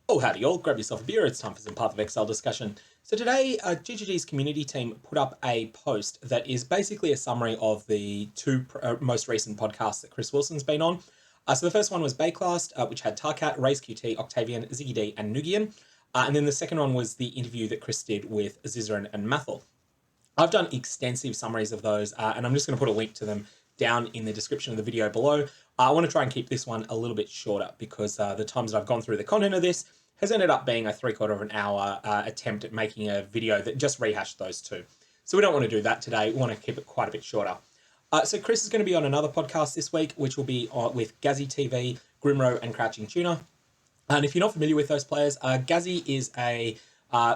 Oh, howdy y'all, grab yourself a beer, it's time for some Path of Exile discussion. So today, GGG's community team put up a post that is basically a summary of the two most recent podcasts that Chris Wilson's been on. So the first one was Bayclast, which had Tarkat, RazeQT, Octavian, Ziggy D, and Nugian. And then the second one was the interview that Chris did with Zizaran and Mathel. I've done extensive summaries of those, and I'm just going to put a link to them down in the description of the video below. I want to try and keep this one a little bit shorter because the times that I've gone through the content of this has ended up being a 3/4 of an hour attempt at making a video that just rehashed those two. So we don't want to do that today. We want to keep it quite a bit shorter. So Chris is going to be on another podcast this week, which will be with Gazzy TV, Grimro, and Crouching Tuna. And if you're not familiar with those players, Gazzy is a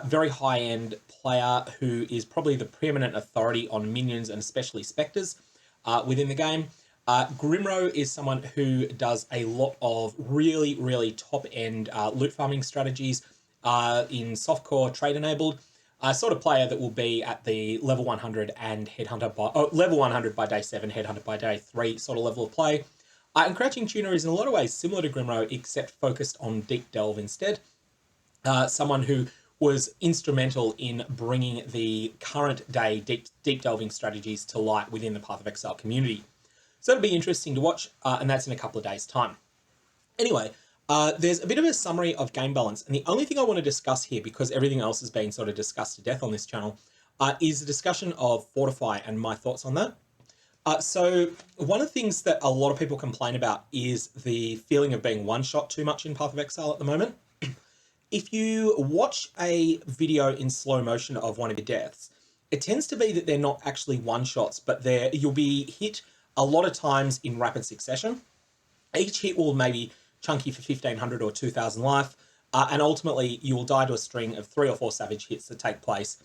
very high-end player who is probably the preeminent authority on minions and especially specters within the game. Grimro is someone who does a lot of really, really top-end loot farming strategies in softcore trade-enabled. Sort of player that will be at the level 100 and headhunter by level 100 by day 7, headhunter by day 3 sort of level of play. And Crouching Tuna is in a lot of ways similar to Grimro, except focused on deep delve instead. Someone who was instrumental in bringing the current day deep delving strategies to light within the Path of Exile community. So it'll be interesting to watch, and that's in a couple of days' time. Anyway, there's a bit of a summary of game balance, and the only thing I want to discuss here, because everything else has been sort of discussed to death on this channel, is the discussion of Fortify and my thoughts on that. So one of the things that a lot of people complain about is the feeling of being one-shot too much in Path of Exile at the moment. If you watch a video in slow motion of one of your deaths, it tends to be that they're not actually one-shots, but you'll be hit a lot of times in rapid succession. Each hit will maybe chunk you for 1,500 or 2,000 life, and ultimately you will die to a string of 3 or 4 savage hits that take place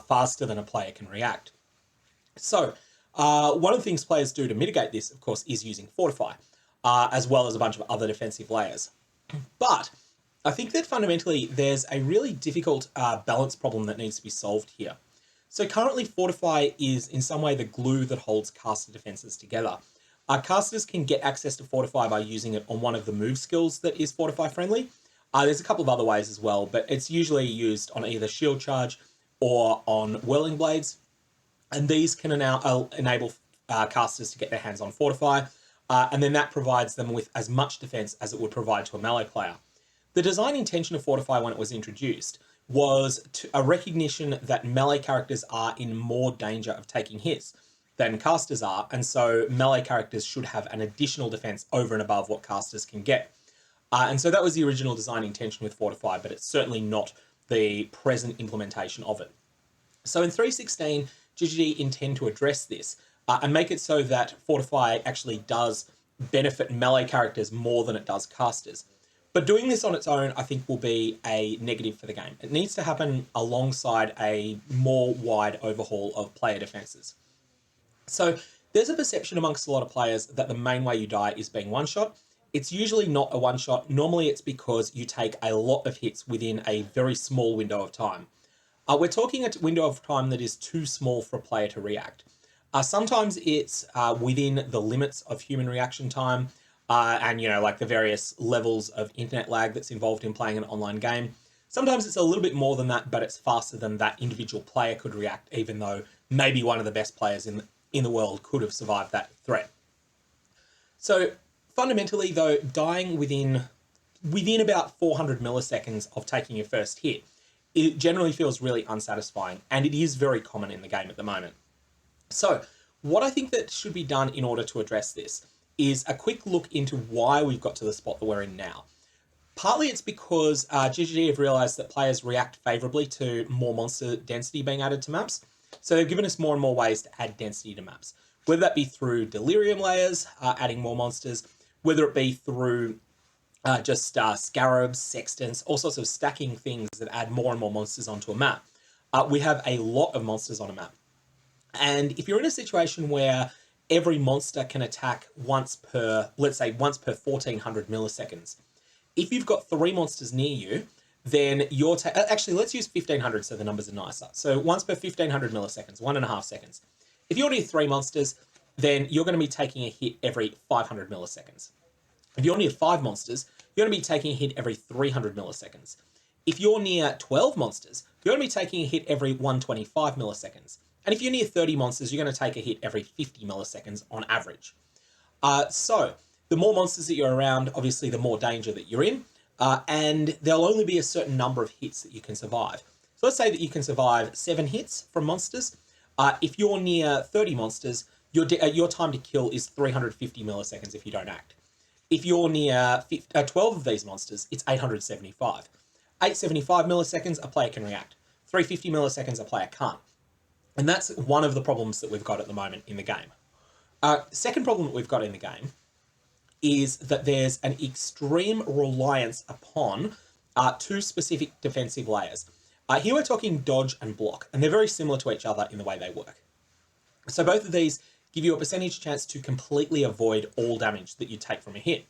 faster than a player can react. So one of the things players do to mitigate this, of course, is using Fortify, as well as a bunch of other defensive layers. But I think that fundamentally there's a really difficult balance problem that needs to be solved here. So currently Fortify is in some way the glue that holds caster defenses together. Casters can get access to Fortify by using it on one of the move skills that is Fortify friendly. There's a couple of other ways as well, but it's usually used on either Shield Charge or on Whirling Blades. And these can now enable casters to get their hands on Fortify, and then that provides them with as much defense as it would provide to a melee player. The design intention of Fortify when it was introduced was a recognition that melee characters are in more danger of taking hits than casters are, and so melee characters should have an additional defense over and above what casters can get. And so that was the original design intention with Fortify, but it's certainly not the present implementation of it. So in 3.16, GGG intend to address this and make it so that Fortify actually does benefit melee characters more than it does casters. But doing this on its own, I think, will be a negative for the game. It needs to happen alongside a more wide overhaul of player defenses. So there's a perception amongst a lot of players that the main way you die is being one-shot. It's usually not a one-shot. Normally it's because you take a lot of hits within a very small window of time. We're talking a window of time that is too small for a player to react. Sometimes it's within the limits of human reaction time, and like the various levels of internet lag that's involved in playing an online game. Sometimes it's a little bit more than that, but it's faster than that individual player could react, even though maybe one of the best players in the world could have survived that threat. So fundamentally, though, dying within about 400 milliseconds of taking your first hit, it generally feels really unsatisfying, and it is very common in the game at the moment. So what I think that should be done in order to address this is a quick look into why we've got to the spot that we're in now. Partly it's because GGG have realized that players react favorably to more monster density being added to maps. So they've given us more and more ways to add density to maps, whether that be through delirium layers, adding more monsters, whether it be through just scarabs, sextants, all sorts of stacking things that add more and more monsters onto a map. We have a lot of monsters on a map. And if you're in a situation where every monster can attack once per 1400 milliseconds, if you've got 3 monsters near you, then you're actually, let's use 1500 so the numbers are nicer. So once per 1500 milliseconds, 1.5 seconds. If you're near 3 monsters, then you're going to be taking a hit every 500 milliseconds. If you're near 5 monsters, you're going to be taking a hit every 300 milliseconds. If you're near 12 monsters, you're going to be taking a hit every 125 milliseconds. And if you're near 30 monsters, you're going to take a hit every 50 milliseconds on average. So the more monsters that you're around, obviously the more danger that you're in, and there'll only be a certain number of hits that you can survive. So let's say that you can survive 7 hits from monsters. If you're near 30 monsters, your time to kill is 350 milliseconds if you don't act. If you're near 12 of these monsters, it's 875. 875 milliseconds, a player can react. 350 milliseconds, a player can't. And that's one of the problems that we've got at the moment in the game. Second problem that we've got in the game is that there's an extreme reliance upon 2 specific defensive layers. Here we're talking dodge and block, and they're very similar to each other in the way they work. So both of these give you a percentage chance to completely avoid all damage that you take from a hit.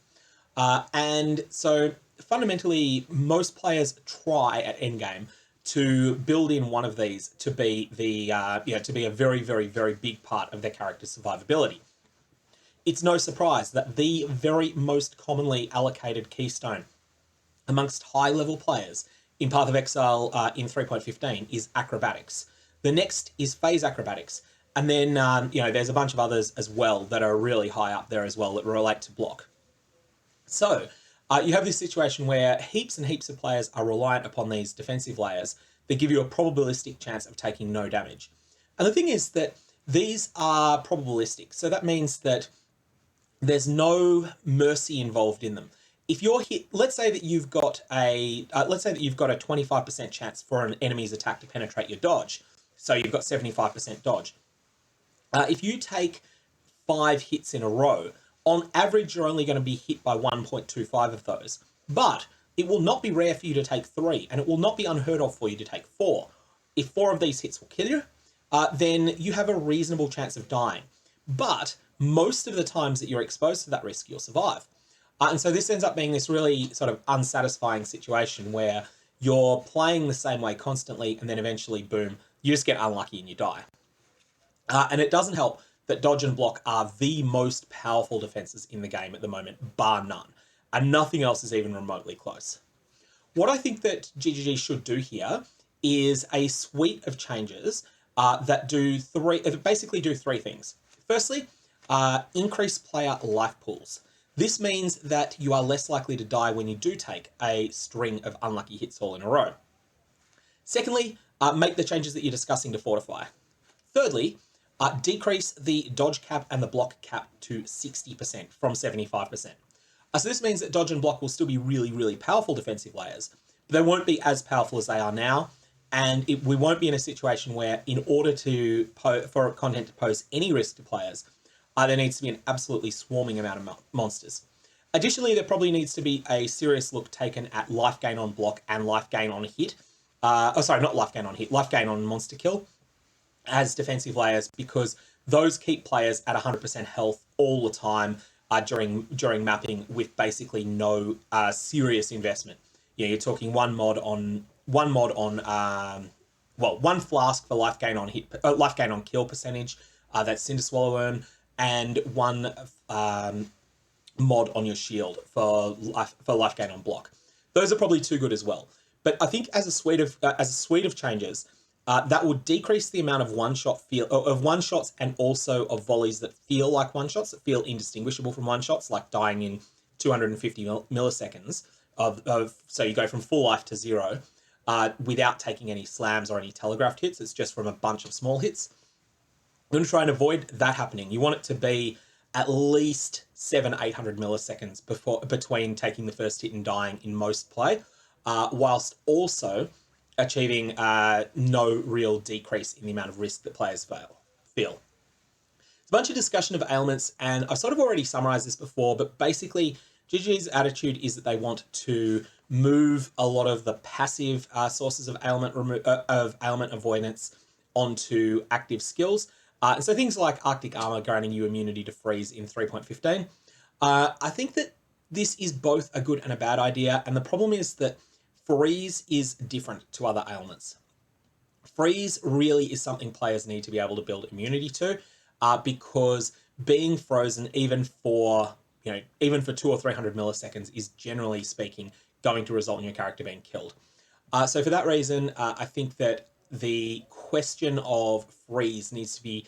And so fundamentally, most players try at endgame to build in one of these to be to be a very, very, very big part of their character's survivability. It's no surprise that the very most commonly allocated keystone amongst high-level players in Path of Exile in 3.15 is acrobatics. The next is phase acrobatics. And then, there's a bunch of others as well that are really high up there as well that relate to block. So you have this situation where heaps and heaps of players are reliant upon these defensive layers that give you a probabilistic chance of taking no damage. And the thing is that these are probabilistic. So that means that there's no mercy involved in them. If you're hit, let's say that you've got a 25% chance for an enemy's attack to penetrate your dodge. So you've got 75% dodge. If you take 5 hits in a row, on average, you're only going to be hit by 1.25 of those. But it will not be rare for you to take 3, and it will not be unheard of for you to take 4. If 4 of these hits will kill you, then you have a reasonable chance of dying. But most of the times that you're exposed to that risk, you'll survive. And so this ends up being this really sort of unsatisfying situation where you're playing the same way constantly, and then eventually, boom, you just get unlucky and you die. And it doesn't help that dodge and block are the most powerful defenses in the game at the moment, bar none. And nothing else is even remotely close. What I think that GGG should do here is a suite of changes that basically do 3 things. Firstly, increase player life pools. This means that you are less likely to die when you do take a string of unlucky hits all in a row. Secondly, make the changes that you're discussing to Fortify. Thirdly, decrease the dodge cap and the block cap to 60% from 75%. So this means that dodge and block will still be really, really powerful defensive layers, but they won't be as powerful as they are now, and we won't be in a situation where, in order for content to pose any risk to players, there needs to be an absolutely swarming amount of monsters. Additionally, there probably needs to be a serious look taken at life gain on block and life gain on hit. Not life gain on hit, life gain on monster kill as defensive layers, because those keep players at 100% health all the time during mapping with basically no serious investment. You're talking one flask for life gain on hit, life gain on kill percentage. That's Cinder Swallow Urn, and one mod on your shield for life gain on block. Those are probably too good as well. But I think as a suite of changes, that will decrease the amount of one-shots and also of volleys that feel like one-shots, that feel indistinguishable from one-shots, like dying in 250 milliseconds. So you go from full life to 0 without taking any slams or any telegraphed hits. It's just from a bunch of small hits. You're going to try and avoid that happening. You want it to be at least 700-800 milliseconds between taking the first hit and dying in most play, whilst also achieving no real decrease in the amount of risk that players feel. There's a bunch of discussion of ailments, and I've sort of already summarized this before, but basically GG's attitude is that they want to move a lot of the passive sources of ailment avoidance onto active skills. And so things like Arctic Armor granting you immunity to freeze in 3.15. I think that this is both a good and a bad idea, and the problem is that freeze is different to other ailments. Freeze really is something players need to be able to build immunity to, because being frozen, even for even for 200 or 300 milliseconds is generally speaking going to result in your character being killed. So for that reason, I think that the question of freeze needs to be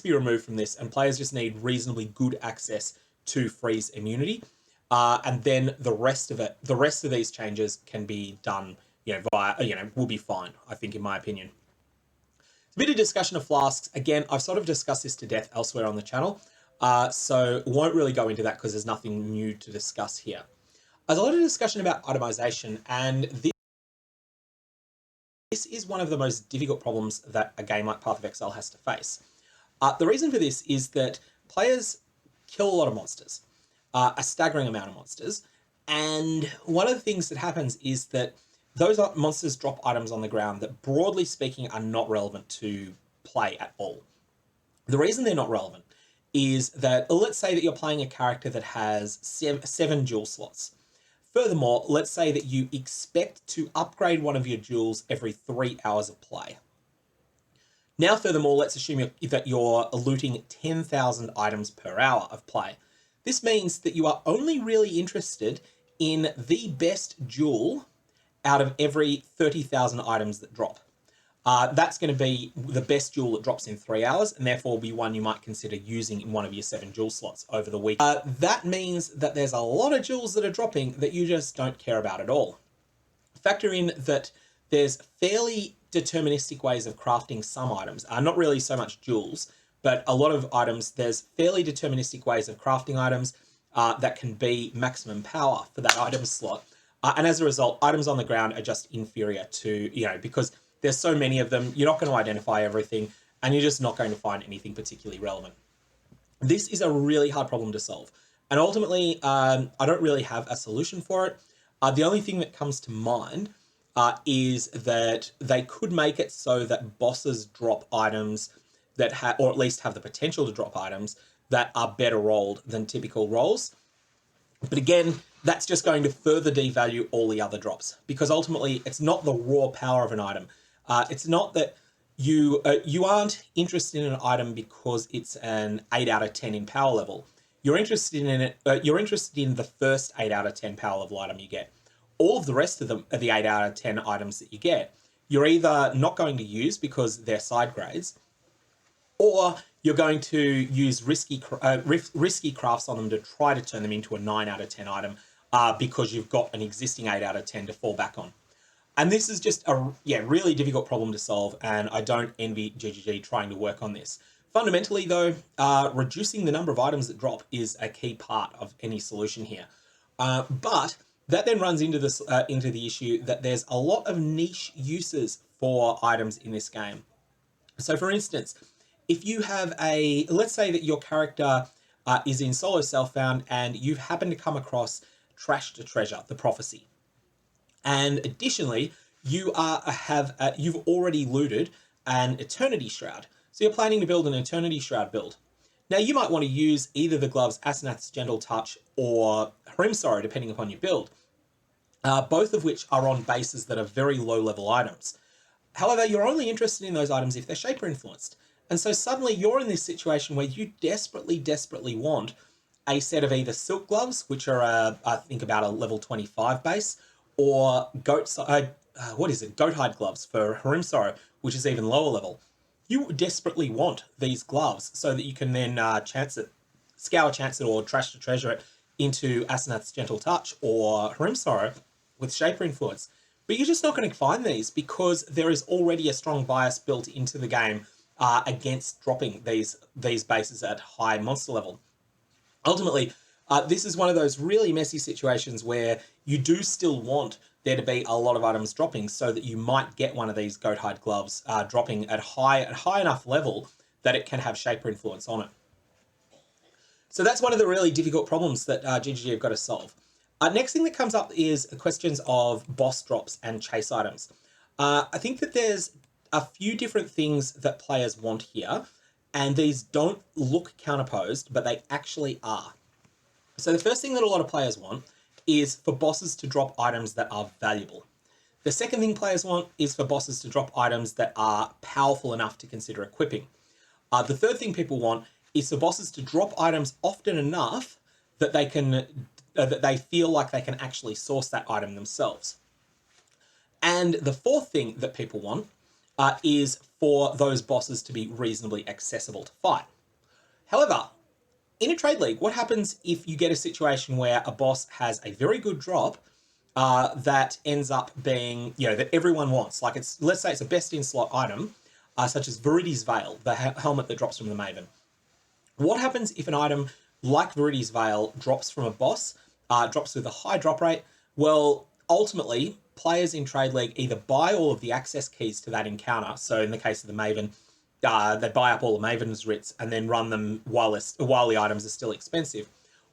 removed from this, and players just need reasonably good access to freeze immunity. And then the rest of these changes can be done, via, will be fine, I think, in my opinion. A bit of discussion of flasks. Again, I've sort of discussed this to death elsewhere on the channel, so won't really go into that because there's nothing new to discuss here. There's a lot of discussion about itemization, and this is one of the most difficult problems that a game like Path of Exile has to face. The reason for this is that players kill a lot of monsters, a staggering amount of monsters, and one of the things that happens is that those monsters drop items on the ground that, broadly speaking, are not relevant to play at all. The reason they're not relevant is that, let's say that you're playing a character that has seven jewel slots. Furthermore, let's say that you expect to upgrade one of your jewels every 3 hours of play. Now, furthermore, let's assume that you're looting 10,000 items per hour of play. This means that you are only really interested in the best jewel out of every 30,000 items that drop. That's going to be the best jewel that drops in 3 hours, and therefore be one you might consider using in one of your 7 jewel slots over the week. That means that there's a lot of jewels that are dropping that you just don't care about at all. Factor in that there's fairly deterministic ways of crafting some items. Not really so much jewels, but a lot of items, there's fairly deterministic ways of crafting items that can be maximum power for that item slot. And as a result, items on the ground are just inferior to, because there's so many of them, you're not going to identify everything, and you're just not going to find anything particularly relevant. This is a really hard problem to solve. And ultimately, I don't really have a solution for it. The only thing that comes to mind is that they could make it so that bosses drop items that or at least have the potential to drop items that are better rolled than typical rolls. But again, that's just going to further devalue all the other drops, because ultimately it's not the raw power of an item. It's not that you aren't interested in an item because it's an 8 out of 10 in power level. You're interested in it. You're interested in the first 8 out of 10 power level item you get. All of the rest of them are the 8 out of 10 items that you get. You're either not going to use because they're side grades, or you're going to use risky crafts on them to try to turn them into a 9 out of 10 item because you've got an existing 8 out of 10 to fall back on. And this is just a really difficult problem to solve, and I don't envy GGG trying to work on this. Fundamentally, though, reducing the number of items that drop is a key part of any solution here. But that then runs into the issue that there's a lot of niche uses for items in this game. So, for instance, if you have let's say that your character is in solo self-found and you've happened to come across Trash to Treasure, the Prophecy. And additionally, you've already looted an Eternity Shroud. So you're planning to build an Eternity Shroud build. Now you might want to use either the gloves Asenath's Gentle Touch or Hrim Sorrow, depending upon your build, both of which are on bases that are very low level items. However, you're only interested in those items if they're Shaper influenced. And so suddenly you're in this situation where you desperately, desperately want a set of either Silk Gloves, which are, I think, about a level 25 base, or Goat Hide Gloves for Hrim Sorrow, which is even lower level. You desperately want these gloves so that you can then Scour Chance it, or Trash to Treasure it into Asenath's Gentle Touch or Hrim Sorrow with Shaper influence. But you're just not going to find these because there is already a strong bias built into the game against dropping these bases at high monster level. Ultimately, this is one of those really messy situations where you do still want there to be a lot of items dropping so that you might get one of these Goat Hide Gloves dropping at high enough level that it can have Shaper influence on it. So that's one of the really difficult problems that GGG have got to solve. Next thing that comes up is questions of boss drops and chase items. I think that there's a few different things that players want here, and these don't look counterposed, but they actually are. So the first thing that a lot of players want is for bosses to drop items that are valuable. The second thing players want is for bosses to drop items that are powerful enough to consider equipping. The third thing people want is for bosses to drop items often enough that they can that they feel like they can actually source that item themselves. And the fourth thing that people want is for those bosses to be reasonably accessible to fight. However, in a trade league, what happens if you get a situation where a boss has a very good drop that ends up being, that everyone wants? Like, let's say it's a best in slot item, such as Viridi's Veil, the helmet that drops from the Maven. What happens if an item like Viridi's Veil drops from a boss, drops with a high drop rate? Well, ultimately, players in Trade League either buy all of the access keys to that encounter. So in the case of the Maven, they buy up all the Maven's writs and then run them while the items are still expensive,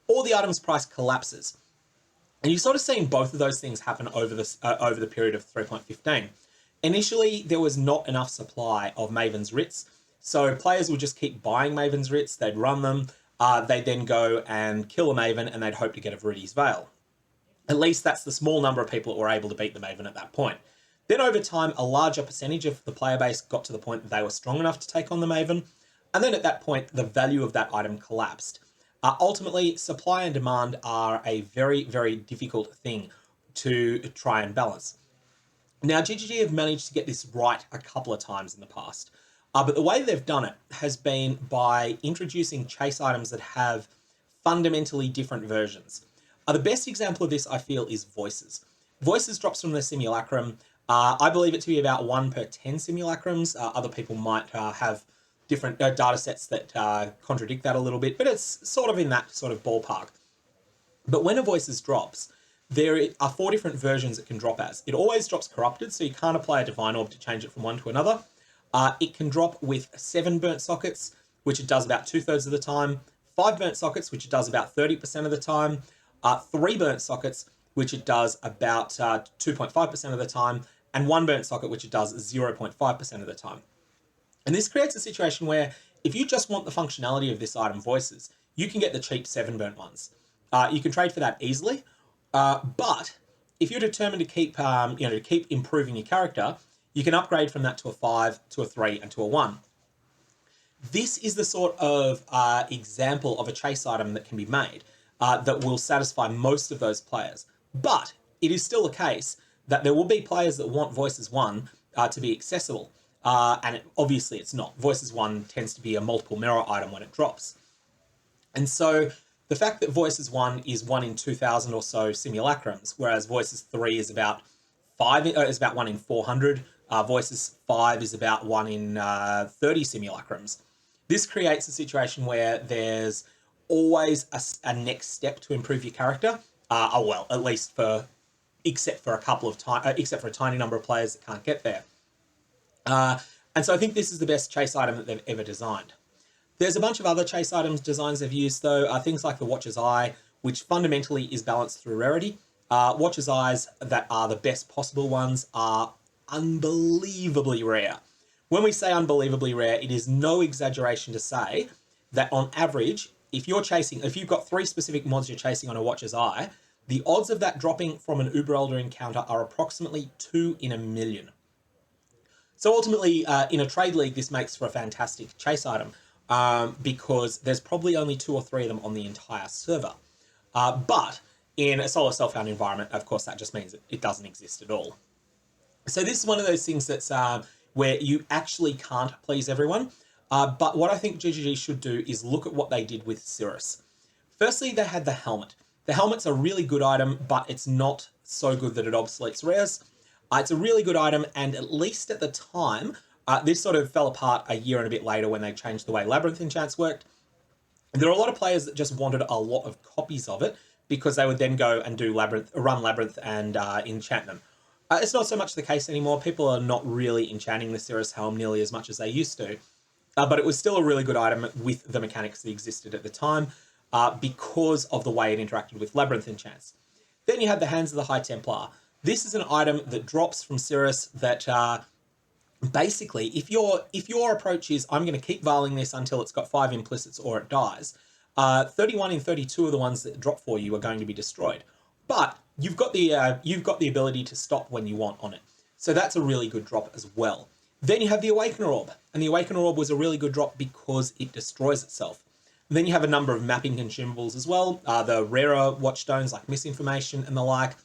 or the item's price collapses. And you've sort of seen both of those things happen over the period of 3.15. Initially, there was not enough supply of Maven's writs, so players would just keep buying Maven's writs, they'd run them, they'd then go and kill a Maven, and they'd hope to get a Viridi's Veil. At least that's the small number of people that were able to beat the Maven at that point. Then over time, a larger percentage of the player base got to the point that they were strong enough to take on the Maven, and then at that point, the value of that item collapsed. Ultimately, supply and demand are a very, very difficult thing to try and balance. Now, GGG have managed to get this right a couple of times in the past, but the way they've done it has been by introducing chase items that have fundamentally different versions. The best example of this, I feel, is Voices. Voices drops from the Simulacrum. I believe it to be about 1 per 10 Simulacrums. Other people might have different data sets that contradict that a little bit, but it's sort of in that sort of ballpark. But when a Voices drops, there are 4 different versions it can drop as. It always drops corrupted, so you can't apply a Divine Orb to change it from one to another. It can drop with 7 burnt sockets, which it does about 2/3 of the time, 5 burnt sockets, which it does about 30% of the time, 3 burnt sockets, which it does about 2.5% of the time, and 1 burnt socket, which it does 0.5% of the time. And this creates a situation where if you just want the functionality of this item, Voices, you can get the cheap 7 burnt ones. You can trade for that easily, but if you're determined to keep, keep improving your character, you can upgrade from that to a 5, to a 3, and to a 1. This is the sort of example of a chase item that can be made that will satisfy most of those players. But it is still the case that there will be players that want Voices 1 to be accessible. Obviously it's not. Voices 1 tends to be a multiple mirror item when it drops. And so the fact that Voices 1 is 1 in 2,000 or so simulacrums, whereas Voices 3 is about 1 in 400, Voices 5 is about 1 in 30 simulacrums. This creates a situation where there's always a next step to improve your character. Well, at least except for a tiny number of players that can't get there. And so I think this is the best chase item that they've ever designed. There's a bunch of other chase items designs they've used though, things like the Watcher's Eye, which fundamentally is balanced through rarity. Watcher's Eyes that are the best possible ones are unbelievably rare. When we say unbelievably rare, it is no exaggeration to say that on average, if you've got 3 specific mods you're chasing on a Watcher's Eye, the odds of that dropping from an Uber Elder encounter are approximately 2 in a million. So ultimately, in a trade league, this makes for a fantastic chase item because there's probably only 2 or 3 of them on the entire server. But in a solo self-found environment, of course, that just means it doesn't exist at all. So this is one of those things that's where you actually can't please everyone. But what I think GGG should do is look at what they did with Cirrus. Firstly, they had the helmet. The helmet's a really good item, but it's not so good that it obsoletes rares. It's a really good item, and at least at the time, this sort of fell apart a year and a bit later when they changed the way Labyrinth enchants worked. There are a lot of players that just wanted a lot of copies of it because they would then go and run Labyrinth and enchant them. It's not so much the case anymore. People are not really enchanting the Cirrus Helm nearly as much as they used to. But it was still a really good item with the mechanics that existed at the time because of the way it interacted with Labyrinth enchants. Then you had the Hands of the High Templar. This is an item that drops from Cirrus that basically, if your approach is, I'm going to keep vialing this until it's got 5 implicits or it dies, 31 in 32 of the ones that drop for you are going to be destroyed. But you've got the ability to stop when you want on it. So that's a really good drop as well. Then you have the Awakener Orb, and the Awakener Orb was a really good drop because it destroys itself. Then you have a number of mapping consumables as well, the rarer watchstones like misinformation and the like,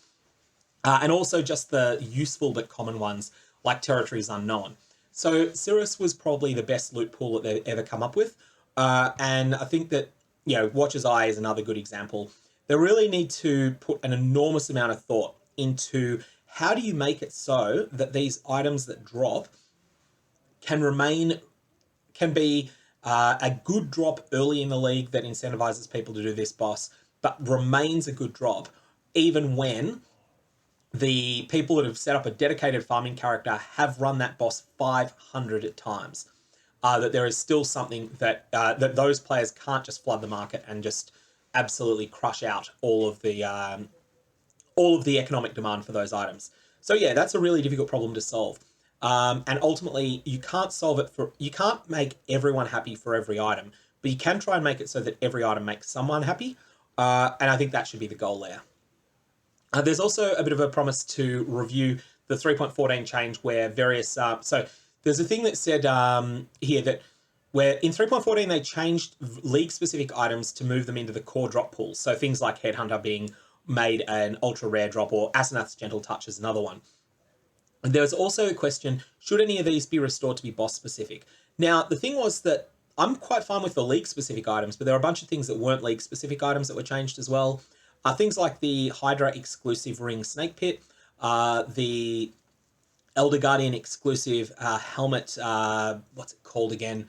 and also just the useful but common ones like territories unknown. So Cirrus was probably the best loot pool that they've ever come up with, and I think that Watcher's Eye is another good example. They really need to put an enormous amount of thought into how do you make it so that these items that drop can be a good drop early in the league that incentivizes people to do this boss, but remains a good drop even when the people that have set up a dedicated farming character have run that boss 500 times. That there is still something that those players can't just flood the market and just absolutely crush out all of the economic demand for those items. So yeah, that's a really difficult problem to solve. And ultimately, you can't make everyone happy for every item, but you can try and make it so that every item makes someone happy. And I think that should be the goal there. There's also a bit of a promise to review the 3.14 change where various... so there's a thing that said here that where in 3.14 they changed league-specific items to move them into the core drop pools. So things like Headhunter being made an ultra-rare drop, or Asenath's Gentle Touch is another one. And there was also a question, should any of these be restored to be boss-specific? Now, the thing was that I'm quite fine with the league-specific items, but there are a bunch of things that weren't league-specific items that were changed as well. Things like the Hydra exclusive ring Snake Pit, the Elder Guardian exclusive helmet, what's it called again?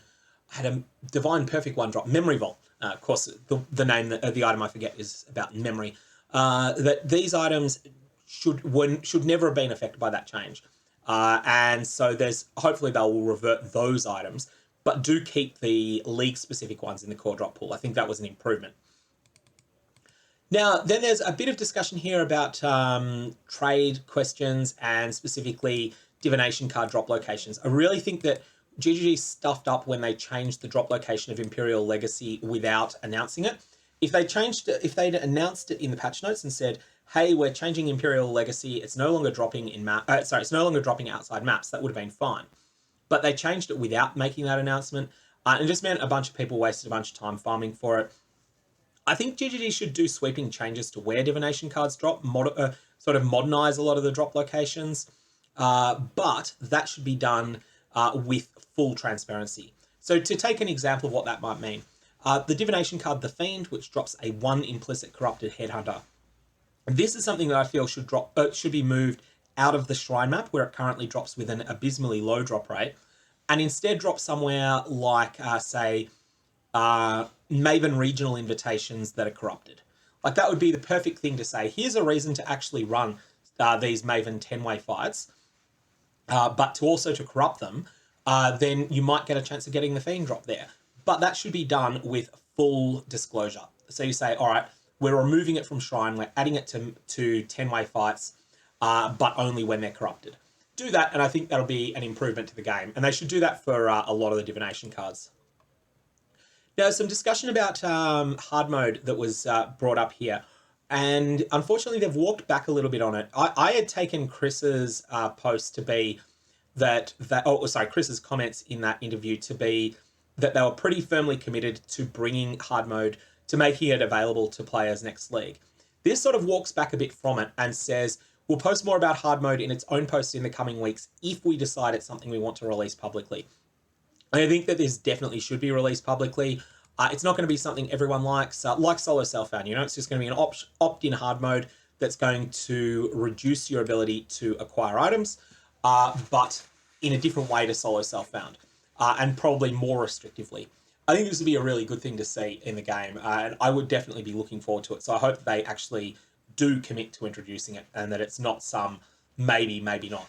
I had a Divine Perfect one drop, Memory Vault. Of course, the name of the item I forget is about memory. That these items should never have been affected by that change. And so hopefully they will revert those items, but do keep the league-specific ones in the core drop pool. I think that was an improvement. Now, then there's a bit of discussion here about trade questions and specifically divination card drop locations. I really think that GGG stuffed up when they changed the drop location of Imperial Legacy without announcing it. If they'd announced it in the patch notes and said, "Hey, we're changing Imperial Legacy. It's no longer dropping it's no longer dropping outside maps," that would have been fine. But they changed it without making that announcement, and it just meant a bunch of people wasted a bunch of time farming for it. I think GGG should do sweeping changes to where divination cards drop, sort of modernize a lot of the drop locations, but that should be done with full transparency. So to take an example of what that might mean, the divination card, the Fiend, which drops a 1 implicit corrupted Headhunter. This is something that I feel should be moved out of the Shrine map, where it currently drops with an abysmally low drop rate, and instead drop somewhere like, say, Maven regional invitations that are corrupted. Like, that would be the perfect thing to say, here's a reason to actually run these Maven 10-way fights, but to corrupt them, then you might get a chance of getting the Fiend drop there. But that should be done with full disclosure. So you say, all right, we're removing it from Shrine, we're adding it to 10-way fights, but only when they're corrupted. Do that, and I think that'll be an improvement to the game. And they should do that for a lot of the divination cards. Now, some discussion about hard mode that was brought up here. And unfortunately, they've walked back a little bit on it. I had taken Chris's post to be Chris's comments in that interview to be that they were pretty firmly committed to bringing hard mode, to making it available to players next league. This sort of walks back a bit from it and says, we'll post more about hard mode in its own post in the coming weeks if we decide it's something we want to release publicly. I think that this definitely should be released publicly. It's not going to be something everyone likes, like solo self-found. It's just going to be an opt-in hard mode that's going to reduce your ability to acquire items, but in a different way to solo self-found, and probably more restrictively. I think this would be a really good thing to see in the game, and I would definitely be looking forward to it. So I hope that they actually do commit to introducing it, and that it's not some maybe, maybe not.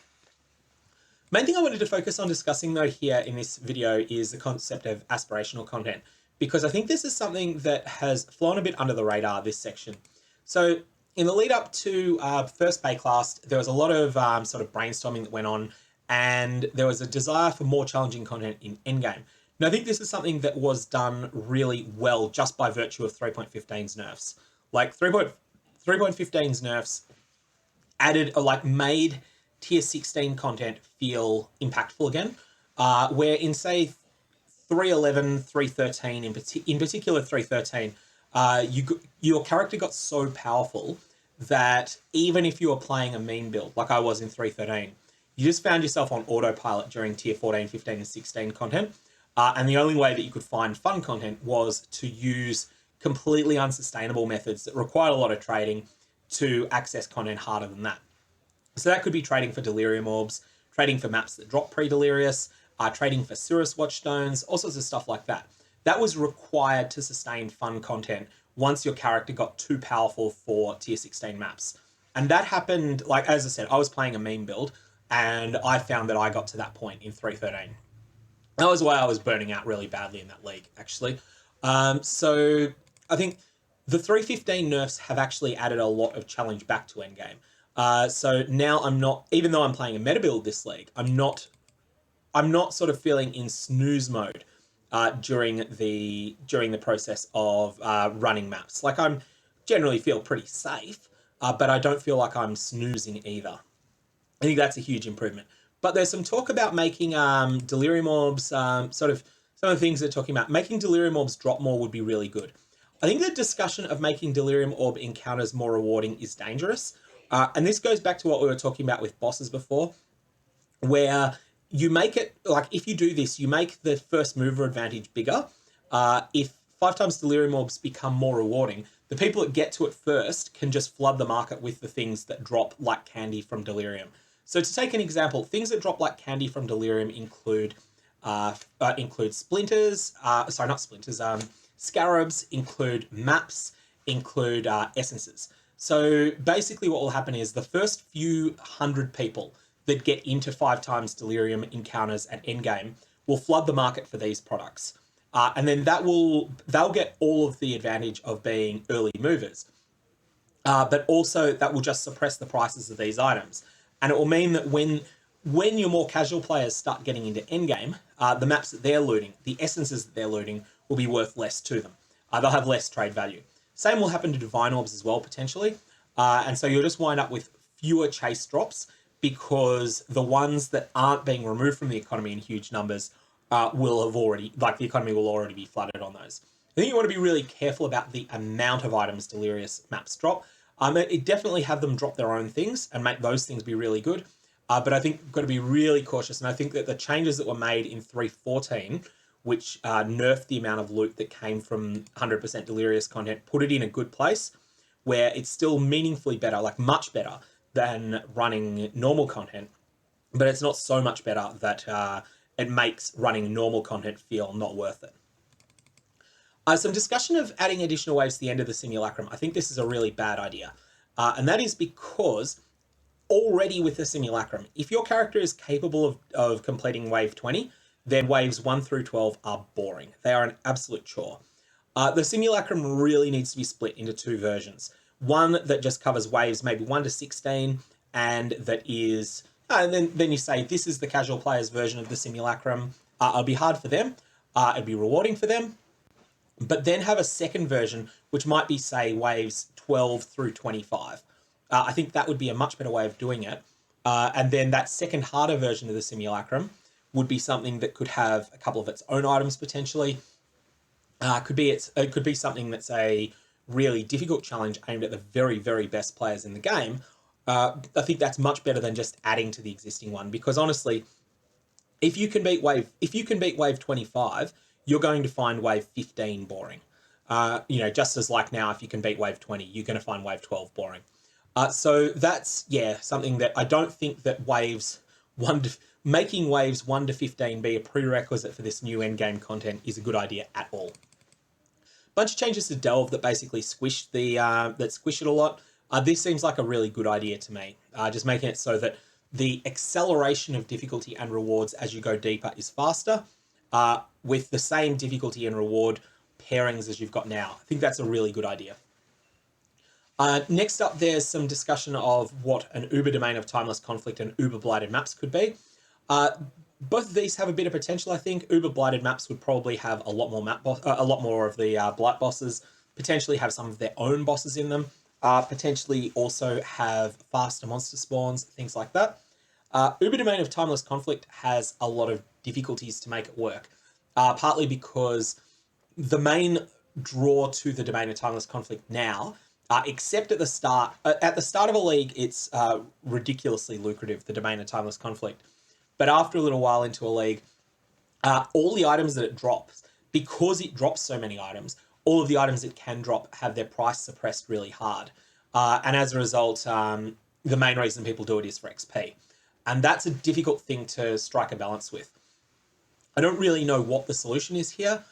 Main thing I wanted to focus on discussing though here in this video is the concept of aspirational content, because I think this is something that has flown a bit under the radar, this section. So in the lead up to first Bay class, there was a lot of sort of brainstorming that went on, and there was a desire for more challenging content in endgame. Now, I think this is something that was done really well just by virtue of 3.15's nerfs. Like 3.15's nerfs made tier 16 content feel impactful again, where in say 311, 313, in particular 313, your character got so powerful that even if you were playing a meme build, like I was in 313, you just found yourself on autopilot during tier 14, 15, and 16 content. And the only way that you could find fun content was to use completely unsustainable methods that required a lot of trading to access content harder than that. So that could be trading for Delirium Orbs, trading for maps that drop pre-Delirious, trading for Cirrus Watchstones, all sorts of stuff like that. That was required to sustain fun content once your character got too powerful for tier 16 maps. And that happened, like, as I said, I was playing a meme build, and I found that I got to that point in 313. That was why I was burning out really badly in that league, actually. So I think the 315 nerfs have actually added a lot of challenge back to endgame. So now I'm not, even though I'm playing a meta build this league, I'm not sort of feeling in snooze mode during the process of running maps. Like, I'm generally feel pretty safe, but I don't feel like I'm snoozing either. I think that's a huge improvement. But there's some talk about making Delirium Orbs, sort of some of the things they're talking about. Making Delirium Orbs drop more would be really good. I think the discussion of making Delirium Orb encounters more rewarding is dangerous. And this goes back to what we were talking about with bosses before, where you make it, like, if you do this, you make the first mover advantage bigger. If 5 times Delirium Orbs become more rewarding, the people that get to it first can just flood the market with the things that drop like candy from Delirium. So to take an example, things that drop like candy from Delirium include splinters, sorry, not splinters, scarabs, include maps, include essences. So basically what will happen is the first few hundred people that get into 5 times Delirium encounters at endgame will flood the market for these products. And then they'll get all of the advantage of being early movers. But also that will just suppress the prices of these items. And it will mean that when your more casual players start getting into endgame, the maps that they're looting, the essences that they're looting, will be worth less to them. They'll have less trade value. Same will happen to Divine Orbs as well, potentially. And so you'll just wind up with fewer chase drops because the ones that aren't being removed from the economy in huge numbers will have already, like, the economy will already be flooded on those. I think you want to be really careful about the amount of items Delirious maps drop. It definitely have them drop their own things and make those things be really good. But I think you've got to be really cautious. And I think that the changes that were made in 314, which nerfed the amount of loot that came from 100% Delirious content, put it in a good place where it's still meaningfully better, like much better than running normal content. But it's not so much better that it makes running normal content feel not worth it. Some discussion of adding additional waves to the end of the simulacrum. I think this is a really bad idea. And that is because already with the simulacrum, if your character is capable of completing wave 20, then waves 1 through 12 are boring. They are an absolute chore. The simulacrum really needs to be split into 2 versions. One that just covers waves maybe 1 to 16, and that is... and then you say, this is the casual player's version of the simulacrum. It'll be hard for them. It'll be rewarding for them. But then have a second version, which might be, say, waves 12 through 25. I think that would be a much better way of doing it. And then that second harder version of the simulacrum would be something that could have a couple of its own items potentially. It could be something that's a really difficult challenge aimed at the very, very best players in the game. I think that's much better than just adding to the existing one, because honestly, if you can beat wave 25, you're going to find wave 15 boring. Just as like now, if you can beat wave 20, you're going to find wave 12 boring. So that's, something that I don't think that making waves 1 to 15 be a prerequisite for this new endgame content is a good idea at all. Bunch of changes to Delve that basically squish it a lot. This seems like a really good idea to me. Just making it so that the acceleration of difficulty and rewards as you go deeper is faster, with the same difficulty and reward pairings as you've got now. I think that's a really good idea. Next up, there's some discussion of what an Uber domain of Timeless Conflict and UberBlighted Maps could be. Both of these have a bit of potential, I think. UberBlighted Maps would probably have a lot more of the blight bosses, potentially have some of their own bosses in them, potentially also have faster monster spawns, things like that. Uber domain of Timeless Conflict has a lot of difficulties to make it work. partly because the main draw to the Domain of Timeless Conflict now, except at the start of a league, it's ridiculously lucrative, the Domain of Timeless Conflict. But after a little while into a league, all the items that it drops, because it drops so many items, all of the items it can drop have their price suppressed really hard. And as a result, the main reason people do it is for XP. And that's a difficult thing to strike a balance with. I don't really know what the solution is here,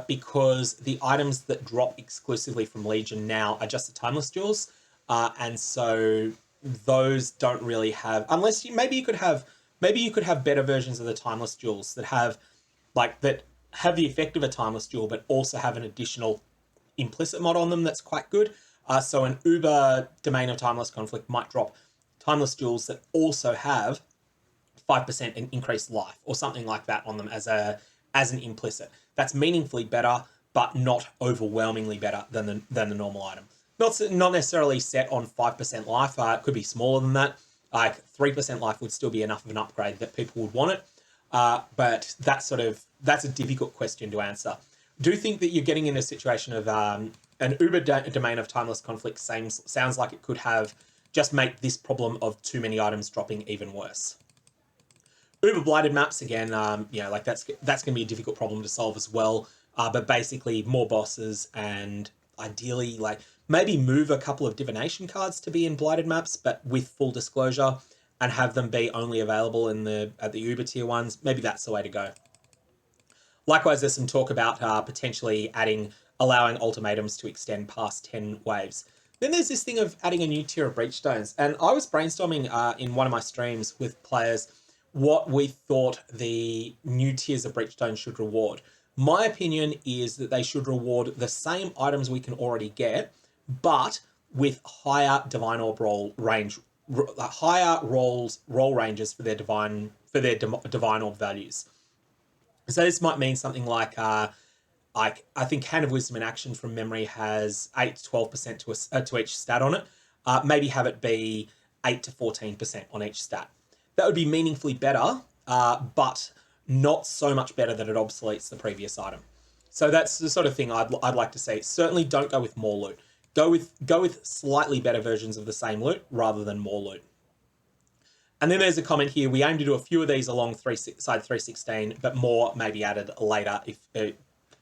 because the items that drop exclusively from Legion now are just the timeless jewels. And so those don't really have, unless you, maybe you could have better versions of the timeless jewels that have the effect of a timeless jewel, but also have an additional implicit mod on them that's quite good. So an Uber Domain of Timeless Conflict might drop timeless jewels that also have 5% in increased life or something like that on them as an implicit. That's meaningfully better, but not overwhelmingly better than the normal item. Not necessarily set on 5% life. It could be smaller than that. Like 3% life would still be enough of an upgrade that people would want it. But that's a difficult question to answer. Do you think that you're getting in a situation of an Uber Domain of Timeless Conflict sounds like it could have just make this problem of too many items dropping even worse? UberBlighted Maps, again, that's going to be a difficult problem to solve as well. But basically more bosses, and ideally maybe move a couple of Divination cards to be in Blighted Maps, but with full disclosure, and have them be only available at the Uber tier ones. Maybe that's the way to go. Likewise, there's some talk about potentially allowing ultimatums to extend past 10 waves. Then there's this thing of adding a new tier of Breachstones. And I was brainstorming in one of my streams with players what we thought the new tiers of Breachstone should reward. My opinion is that they should reward the same items we can already get, but with higher Divine Orb roll range, higher roll ranges for their Divine Orb values. So this might mean something like I think Hand of Wisdom in Action from memory has 8 to 12% to each stat on it. Maybe have it be 8 to 14% on each stat. That would be meaningfully better, but not so much better that it obsoletes the previous item. So that's the sort of thing I'd like to see. Certainly don't go with more loot. Go with slightly better versions of the same loot rather than more loot. And then there's a comment here. We aim to do a few of these along side 316, but more may be added later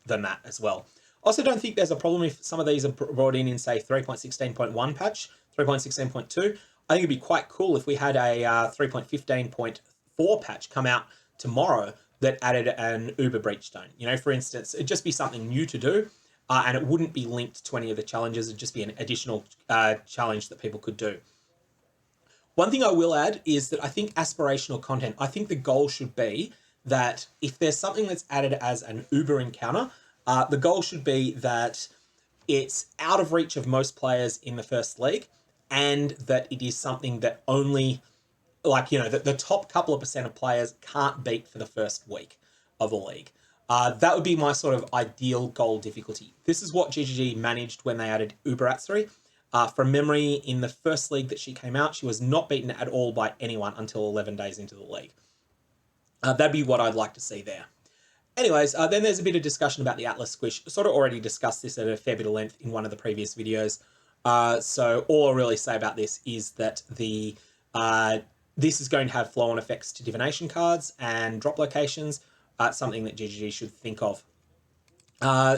than that as well. Also, don't think there's a problem if some of these are brought in say 3.16.1 patch, 3.16.2. I think it'd be quite cool if we had a 3.15.4 patch come out tomorrow that added an Uber Breachstone. For instance, it'd just be something new to do, and it wouldn't be linked to any of the challenges. It'd just be an additional challenge that people could do. One thing I will add is that I think aspirational content, I think the goal should be that if there's something that's added as an Uber encounter, the goal should be that it's out of reach of most players in the first league, and that it is something that only, the top couple of % of players can't beat for the first week of the league. That would be my sort of ideal goal difficulty. This is what GGG managed when they added Uber at 3. From memory, in the first league that she came out, she was not beaten at all by anyone until 11 days into the league. That'd be what I'd like to see there. Anyways, then there's a bit of discussion about the Atlas Squish. Sort of already discussed this at a fair bit of length in one of the previous videos. So all I'll really say about this is that this is going to have flow-on effects to Divination cards and drop locations, something that GGG should think of.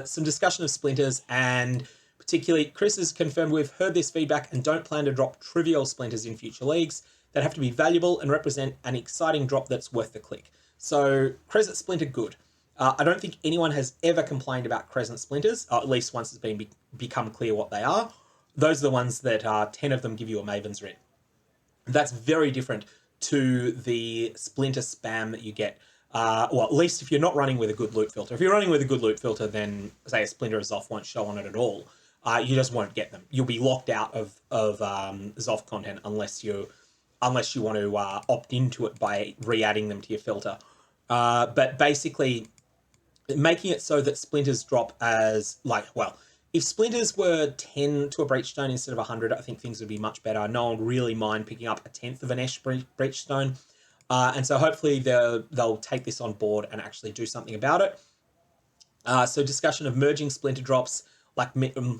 Some discussion of splinters, and particularly Chris has confirmed we've heard this feedback and don't plan to drop trivial splinters in future leagues that have to be valuable and represent an exciting drop that's worth the click. So Crescent Splinter, good. I don't think anyone has ever complained about Crescent Splinters, or at least once it's become clear what they are. Those are the ones that 10 of them give you a Maven's Writ. That's very different to the Splinter spam that you get. Well, at least if you're not running with a good loot filter. If you're running with a good loot filter, then say a Splinter of Zoth won't show on it at all. You just won't get them. You'll be locked out of Zoth content unless you want to opt into it by re-adding them to your filter. But basically, making it so that splinters drop as if splinters were 10 to a Breachstone instead of 100, I think things would be much better. No one would really mind picking up a 10th of an Esh Breachstone. And so hopefully they'll take this on board and actually do something about it. So discussion of merging splinter drops like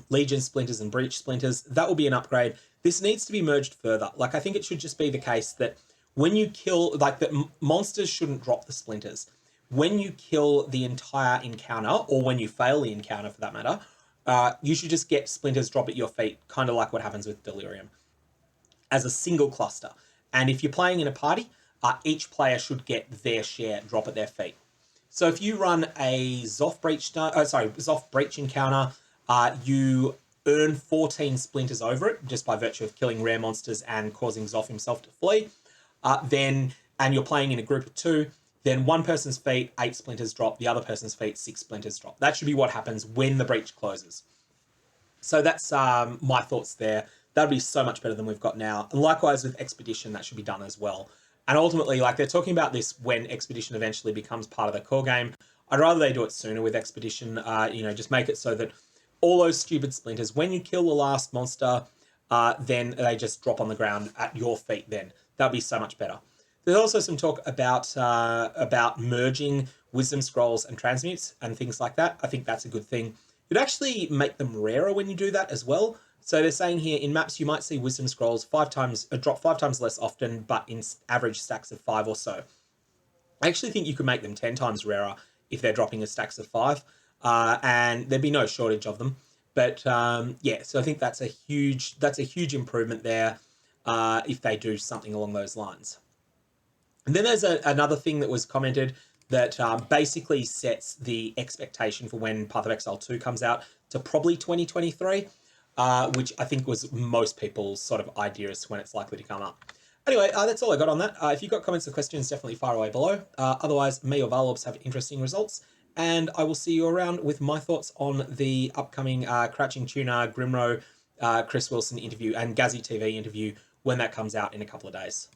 Legion splinters and Breach splinters, that will be an upgrade. This needs to be merged further. Like, I think it should just be the case that when you kill, like, the monsters shouldn't drop the splinters. When you kill the entire encounter, or when you fail the encounter for that matter, you should just get splinters drop at your feet, kind of like what happens with Delirium, as a single cluster. And if you're playing in a party, each player should get their share drop at their feet. So if you run a Zoff Breach encounter, you earn 14 splinters over it just by virtue of killing rare monsters and causing Zoff himself to flee. And you're playing in a group of 2, then one person's feet, 8 splinters drop, the other person's feet, 6 splinters drop. That should be what happens when the breach closes. So that's my thoughts there. That'd be so much better than we've got now. And likewise with Expedition, that should be done as well. And ultimately, like, they're talking about this when Expedition eventually becomes part of the core game. I'd rather they do it sooner with Expedition, just make it so that all those stupid splinters, when you kill the last monster, then they just drop on the ground at your feet then. That'd be so much better. There's also some talk about merging Wisdom Scrolls and Transmutes and things like that. I think that's a good thing. You'd actually make them rarer when you do that as well. So they're saying here, in maps, you might see Wisdom Scrolls drop 5 times less often, but in average stacks of 5 or so. I actually think you could make them 10 times rarer if they're dropping as stacks of 5, and there'd be no shortage of them. But yeah, so I think that's a huge improvement there if they do something along those lines. And then there's another thing that was commented that basically sets the expectation for when Path of Exile 2 comes out to probably 2023, which I think was most people's sort of idea as to when it's likely to come up. Anyway, that's all I got on that. If you've got comments or questions, definitely fire away below. Otherwise, me or Valobs have interesting results, and I will see you around with my thoughts on the upcoming Crouching Tuna, Grimro, Chris Wilson interview and Gazzy TV interview when that comes out in a couple of days.